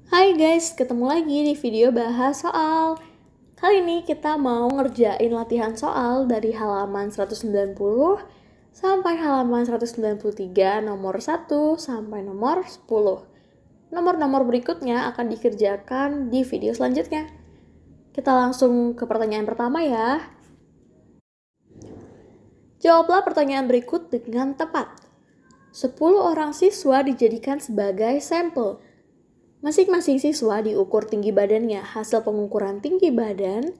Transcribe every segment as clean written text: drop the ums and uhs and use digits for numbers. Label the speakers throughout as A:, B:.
A: Hai guys, ketemu lagi di video bahas soal. Kali ini kita mau ngerjain latihan soal dari halaman 190 sampai halaman 193 nomor 1 sampai nomor 10. Nomor-nomor berikutnya akan dikerjakan di video selanjutnya. Kita langsung ke pertanyaan pertama ya. Jawablah pertanyaan berikut dengan tepat. 10 orang siswa dijadikan sebagai sampel. Masing-masing siswa diukur tinggi badannya. Hasil pengukuran tinggi badan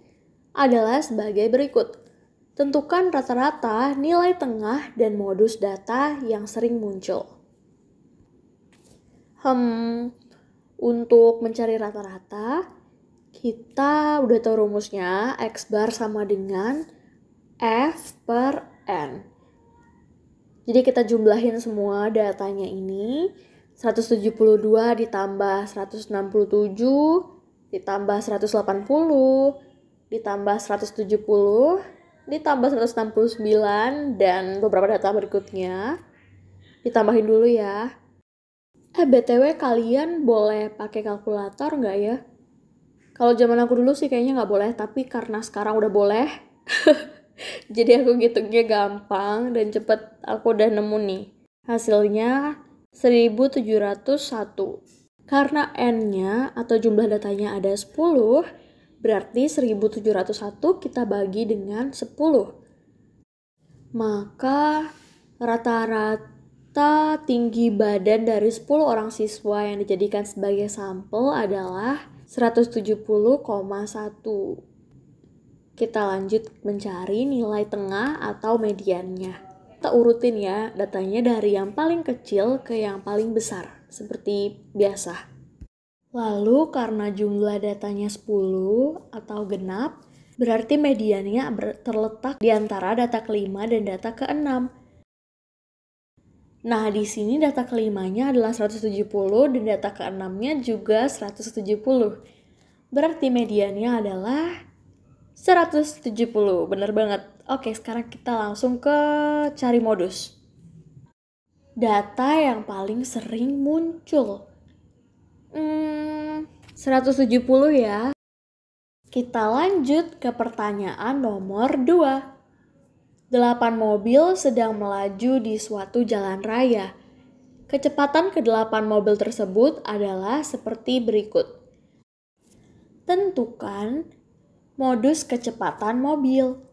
A: adalah sebagai berikut. Tentukan rata-rata, nilai tengah, dan modus data yang sering muncul. Untuk mencari rata-rata, kita udah tahu rumusnya. X bar sama dengan F per N. Jadi kita jumlahin semua datanya ini. 172 ditambah 167 ditambah 180 ditambah 170 ditambah 169 dan beberapa data berikutnya ditambahin dulu ya. BTW kalian boleh pakai kalkulator nggak ya? Kalau zaman aku dulu sih kayaknya nggak boleh, tapi karena sekarang udah boleh jadi aku ngitungnya gampang dan cepet. Aku udah nemu nih hasilnya 1701. Karena N-nya atau jumlah datanya ada 10, berarti 1701 kita bagi dengan 10. Maka rata-rata tinggi badan dari 10 orang siswa yang dijadikan sebagai sampel adalah 170,1. Kita lanjut mencari nilai tengah atau mediannya. Kita urutin ya datanya dari yang paling kecil ke yang paling besar, seperti biasa. Lalu karena jumlah datanya 10 atau genap, berarti mediannya terletak di antara data kelima dan data keenam. Nah, di sini data kelimanya adalah 170 dan data keenamnya juga 170. Berarti mediannya adalah 170, bener banget. Oke, sekarang kita langsung ke cari modus. Data yang paling sering muncul. 170 ya. Kita lanjut ke pertanyaan nomor 2. 8 mobil sedang melaju di suatu jalan raya. Kecepatan ke-8 mobil tersebut adalah seperti berikut. Tentukan modus kecepatan mobil.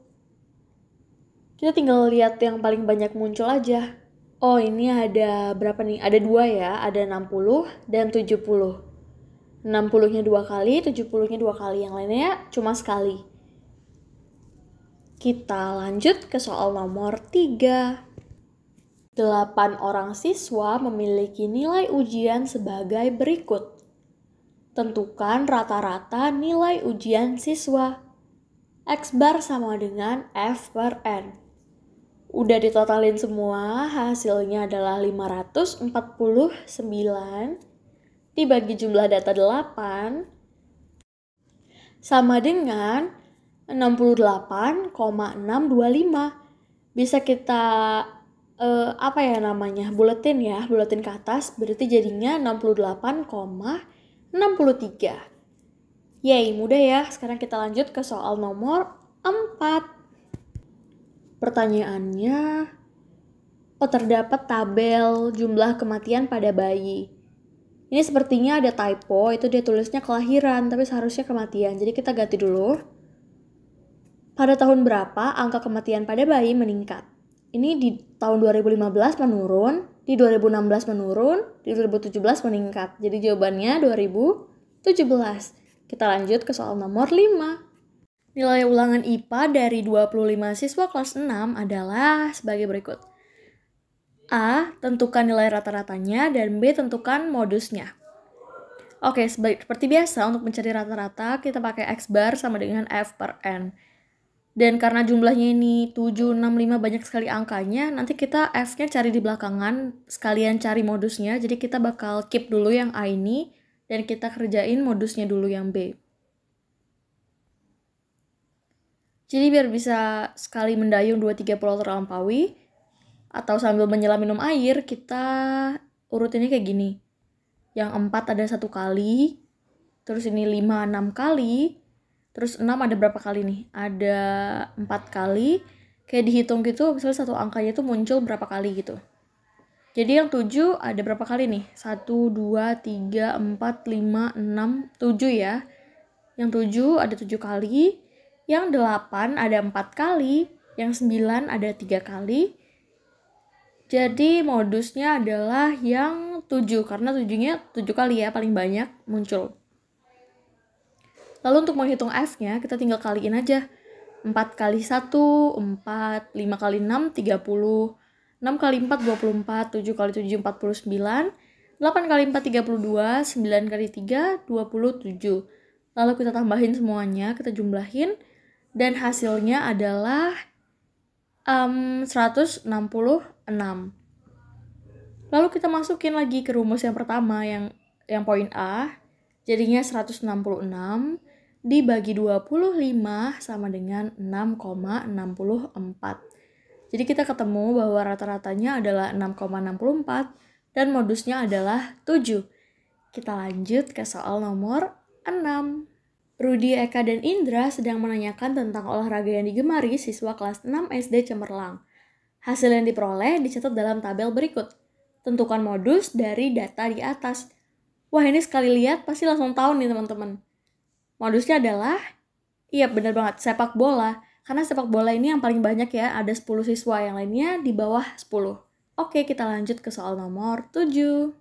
A: Kita tinggal lihat yang paling banyak muncul aja. Oh, ini ada berapa nih? Ada 2 ya, ada 60 dan 70. 60-nya 2 kali, 70-nya 2 kali. Yang lainnya cuma sekali. Kita lanjut ke soal nomor 3. 8 orang siswa memiliki nilai ujian sebagai berikut. Tentukan rata-rata nilai ujian siswa. X bar sama dengan F per N. Udah ditotalin semua, hasilnya adalah 549 dibagi jumlah data 8 sama dengan 68,625. Bisa kita buletin ya, buletin ke atas, berarti jadinya 68,63. Yay, mudah ya. Sekarang kita lanjut ke soal nomor 4. Pertanyaannya, terdapat tabel jumlah kematian pada bayi. Ini sepertinya ada typo, itu dia tulisnya kelahiran, tapi seharusnya kematian. Jadi kita ganti dulu. Pada tahun berapa angka kematian pada bayi meningkat? Ini di tahun 2015 menurun, di 2016 menurun, di 2017 meningkat. Jadi jawabannya 2017. Kita lanjut ke soal nomor 5. Nilai ulangan IPA dari 25 siswa kelas 6 adalah sebagai berikut. A. Tentukan nilai rata-ratanya dan B. Tentukan modusnya. Oke, seperti biasa untuk mencari rata-rata kita pakai X bar sama dengan F per N. Dan karena jumlahnya ini 765 banyak sekali angkanya, nanti kita F-nya cari di belakangan, sekalian cari modusnya. Jadi kita bakal keep dulu yang A ini dan kita kerjain modusnya dulu yang B. Jadi biar bisa sekali mendayung 2-3 pulau terlampaui atau sambil menyelam minum air, kita urutinnya kayak gini. Yang 4 ada 1 kali, terus ini 5 6 kali, terus 6 ada berapa kali nih? Ada 4 kali. Kayak dihitung gitu, misalnya satu angkanya itu muncul berapa kali gitu. Jadi yang 7 ada berapa kali nih? 1, 2, 3, 4, 5, 6, 7 ya. Yang 7 ada 7 kali. Yang 8 ada 4 kali. Yang 9 ada 3 kali. Jadi modusnya adalah yang 7. Karena 7-nya 7 kali ya paling banyak muncul. Lalu untuk menghitung F-nya kita tinggal kaliin aja. 4 kali 1, 4, 5 kali 6, 30, 6 kali 4, 24, 7 kali 7, 49, 8 kali 4, 32, 9 kali 3, 27. Lalu kita tambahin semuanya, kita jumlahin, dan hasilnya adalah 166. Lalu kita masukin lagi ke rumus yang pertama, yang poin A, jadinya 166 dibagi 25 sama dengan 6,64. Jadi kita ketemu bahwa rata-ratanya adalah 6,64 dan modusnya adalah 7. Kita lanjut ke soal nomor 6. Rudi, Eka, dan Indra sedang menanyakan tentang olahraga yang digemari siswa kelas 6 SD Cemerlang. Hasil yang diperoleh dicatat dalam tabel berikut. Tentukan modus dari data di atas. Wah, ini sekali lihat pasti langsung tahu nih teman-teman. Modusnya adalah, iya benar banget, sepak bola. Karena sepak bola ini yang paling banyak ya, ada 10 siswa, yang lainnya di bawah 10. Oke, kita lanjut ke soal nomor 7.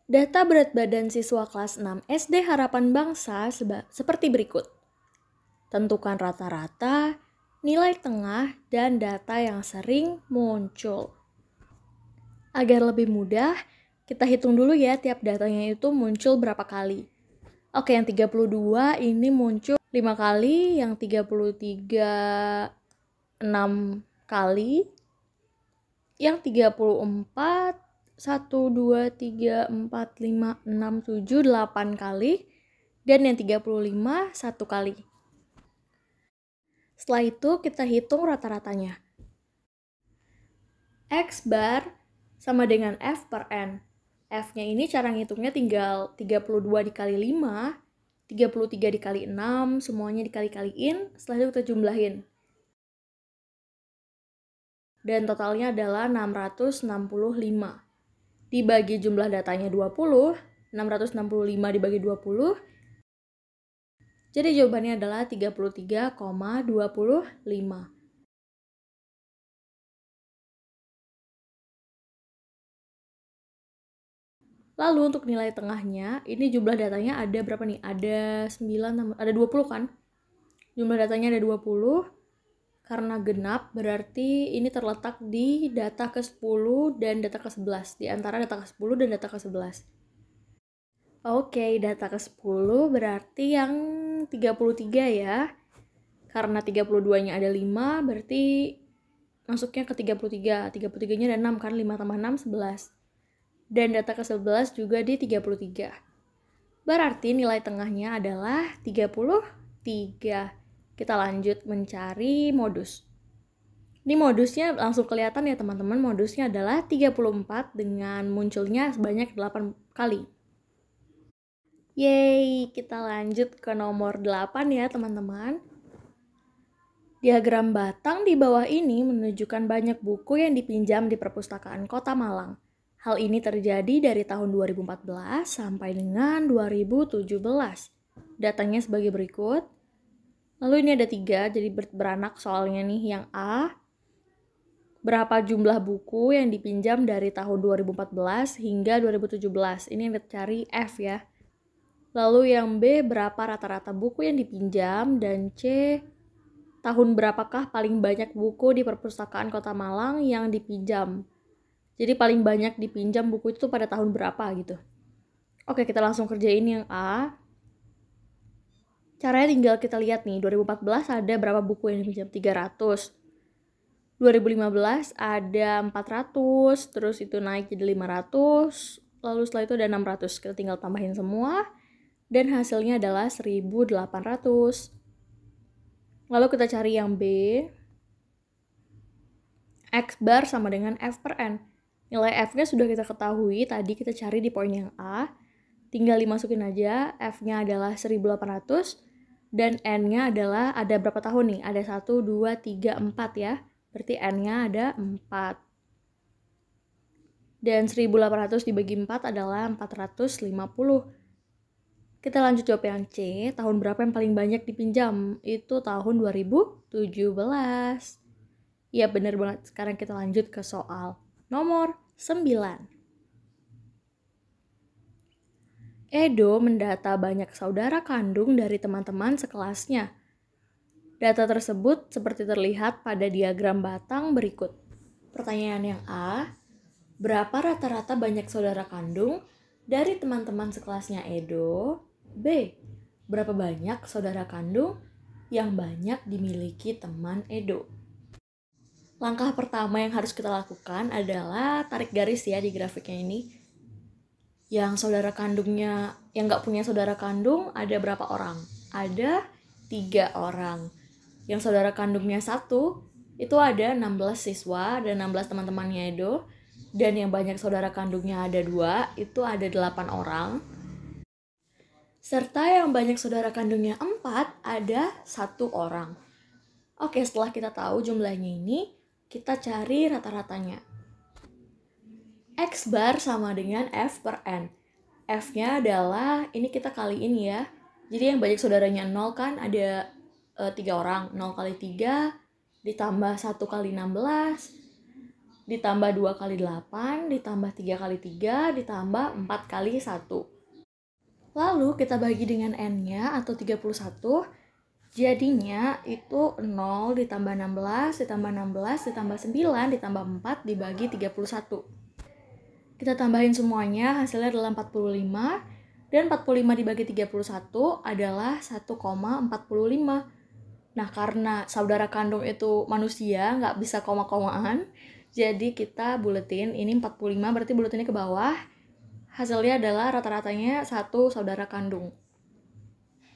A: Data berat badan siswa kelas 6 SD Harapan Bangsa seperti berikut. Tentukan rata-rata, nilai tengah, dan data yang sering muncul. Agar lebih mudah, kita hitung dulu ya tiap datanya itu muncul berapa kali. Oke, yang 32 ini muncul 5 kali, yang 33 6 kali, yang 34 1, 2, 3, 4, 5, 6, 7, 8 kali, dan yang 35 1 kali. Setelah itu kita hitung rata-ratanya. X bar sama dengan F per N. F-nya ini cara ngitungnya tinggal 32 dikali 5, 33 dikali 6, semuanya dikali-kaliin, setelah itu kita jumlahin. Dan totalnya adalah 665. Dibagi jumlah datanya 20, 665 dibagi 20, jadi jawabannya adalah 33,25. Lalu untuk nilai tengahnya, ini jumlah datanya ada berapa nih? Ada 9, ada 20 kan? Jumlah datanya ada 20. Karena genap, berarti ini terletak di data ke-10 dan data ke-11. Di antara data ke-10 dan data ke-11. Oke, data ke-10 berarti yang 33 ya. Karena 32-nya ada 5, berarti masuknya ke 33. 33-nya ada 6 kan? 5 tambah 6, 11. Dan data ke-11 juga di 33. Berarti nilai tengahnya adalah 33. Kita lanjut mencari modus. Ini modusnya langsung kelihatan ya teman-teman. Modusnya adalah 34 dengan munculnya sebanyak 8 kali. Yeay, kita lanjut ke nomor 8 ya teman-teman. Diagram batang di bawah ini menunjukkan banyak buku yang dipinjam di perpustakaan Kota Malang. Hal ini terjadi dari tahun 2014 sampai dengan 2017. Datanya sebagai berikut. Lalu ini ada 3, jadi beranak soalnya nih. Yang A, berapa jumlah buku yang dipinjam dari tahun 2014 hingga 2017. Ini yang dicari F ya. Lalu yang B, berapa rata-rata buku yang dipinjam. Dan C, tahun berapakah paling banyak buku di perpustakaan Kota Malang yang dipinjam. Jadi paling banyak dipinjam buku itu pada tahun berapa gitu. Oke, kita langsung kerjain yang A. Caranya tinggal kita lihat nih, 2014 ada berapa buku yang dipinjam? 300. 2015 ada 400, terus itu naik jadi 500, lalu setelah itu ada 600. Kita tinggal tambahin semua, dan hasilnya adalah 1800. Lalu kita cari yang B. X bar sama dengan F per N. Nilai F-nya sudah kita ketahui, tadi kita cari di poin yang A. Tinggal dimasukin aja, F-nya adalah 1800, dan N-nya adalah ada berapa tahun nih? Ada 1, 2, 3, 4 ya. Berarti N-nya ada 4. Dan 1800 dibagi 4 adalah 450. Kita lanjut jawab yang C, tahun berapa yang paling banyak dipinjam? Itu tahun 2017. Ya bener banget, sekarang kita lanjut ke soal nomor 9. Edo mendata banyak saudara kandung dari teman-teman sekelasnya. Data tersebut seperti terlihat pada diagram batang berikut. Pertanyaan yang A, berapa rata-rata banyak saudara kandung dari teman-teman sekelasnya Edo? B, berapa banyak saudara kandung yang banyak dimiliki teman Edo? Langkah pertama yang harus kita lakukan adalah tarik garis ya di grafiknya ini. Yang saudara kandungnya, yang nggak punya saudara kandung ada berapa orang? Ada 3 orang. Yang saudara kandungnya 1, itu ada 16 siswa dan 16 teman-temannya Edo. Dan yang banyak saudara kandungnya ada 2, itu ada 8 orang. Serta yang banyak saudara kandungnya 4, ada 1 orang. Oke, setelah kita tahu jumlahnya ini, kita cari rata-ratanya. X bar sama dengan F per N. F-nya adalah, ini kita kaliin ya. Jadi yang banyak saudaranya 0 kan ada 3 orang. 0 kali 3 ditambah 1 kali 16, ditambah 2 kali 8, ditambah 3 kali 3, ditambah 4 kali 1. Lalu kita bagi dengan N-nya atau 31, jadinya itu 0 ditambah 16, ditambah 16, ditambah 9, ditambah 4, dibagi 31. Kita tambahin semuanya, hasilnya adalah 45, dan 45 dibagi 31 adalah 1,45. Nah, karena saudara kandung itu manusia, nggak bisa koma-komaan, jadi kita buletin, ini 45 berarti buletinnya ke bawah. Hasilnya adalah rata-ratanya 1 saudara kandung.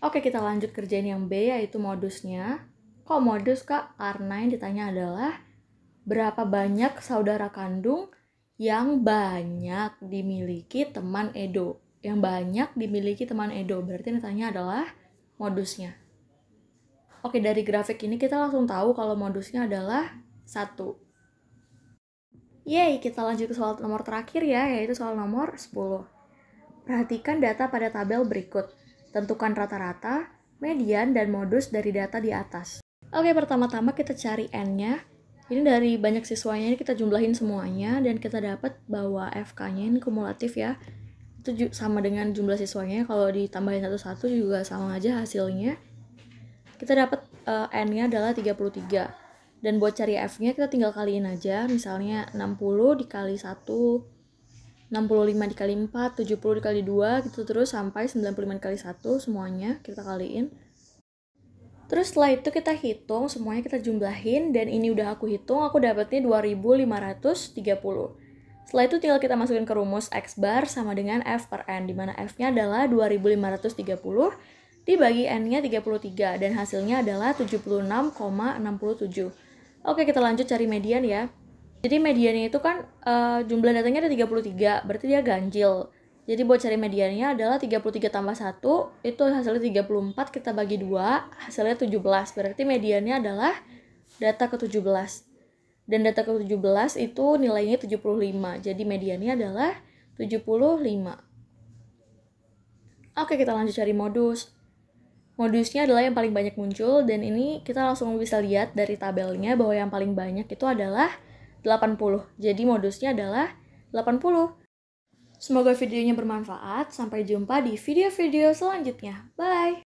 A: Oke, kita lanjut kerjain yang B, yaitu modusnya. Kok modus, Kak? Karena yang ditanya adalah berapa banyak saudara kandung yang banyak dimiliki teman Edo. Yang banyak dimiliki teman Edo, berarti yang ditanya adalah modusnya. Oke, dari grafik ini kita langsung tahu kalau modusnya adalah 1. Yeay, kita lanjut ke soal nomor terakhir ya, yaitu soal nomor 10. Perhatikan data pada tabel berikut. Tentukan rata-rata, median, dan modus dari data di atas. Oke, pertama-tama kita cari N-nya. Ini dari banyak siswanya, ini kita jumlahin semuanya, dan kita dapat bahwa FK-nya ini kumulatif ya. Itu sama dengan jumlah siswanya, kalau ditambahin satu-satu juga sama aja hasilnya. Kita dapat N-nya adalah 33. Dan buat cari F-nya kita tinggal kaliin aja, misalnya 60 dikali 1, 65 dikali 4, 70 dikali 2, gitu terus sampai 95 dikali 1, semuanya kita kaliin. Terus setelah itu kita hitung, semuanya kita jumlahin, dan ini udah aku hitung, aku dapetnya 2530. Setelah itu tinggal kita masukin ke rumus X bar sama dengan F per N, dimana F-nya adalah 2530, dibagi N-nya 33, dan hasilnya adalah 76,67. Oke, kita lanjut cari median ya. Jadi mediannya itu kan jumlah datanya ada 33, berarti dia ganjil. Jadi buat cari mediannya adalah 33 tambah 1, itu hasilnya 34, kita bagi 2, hasilnya 17. Berarti mediannya adalah data ke-17. Dan data ke-17 itu nilainya 75, jadi mediannya adalah 75. Oke, kita lanjut cari modus. Modusnya adalah yang paling banyak muncul, dan ini kita langsung bisa lihat dari tabelnya bahwa yang paling banyak itu adalah 80. Jadi modusnya adalah 80. Semoga videonya bermanfaat. Sampai jumpa di video-video selanjutnya. Bye!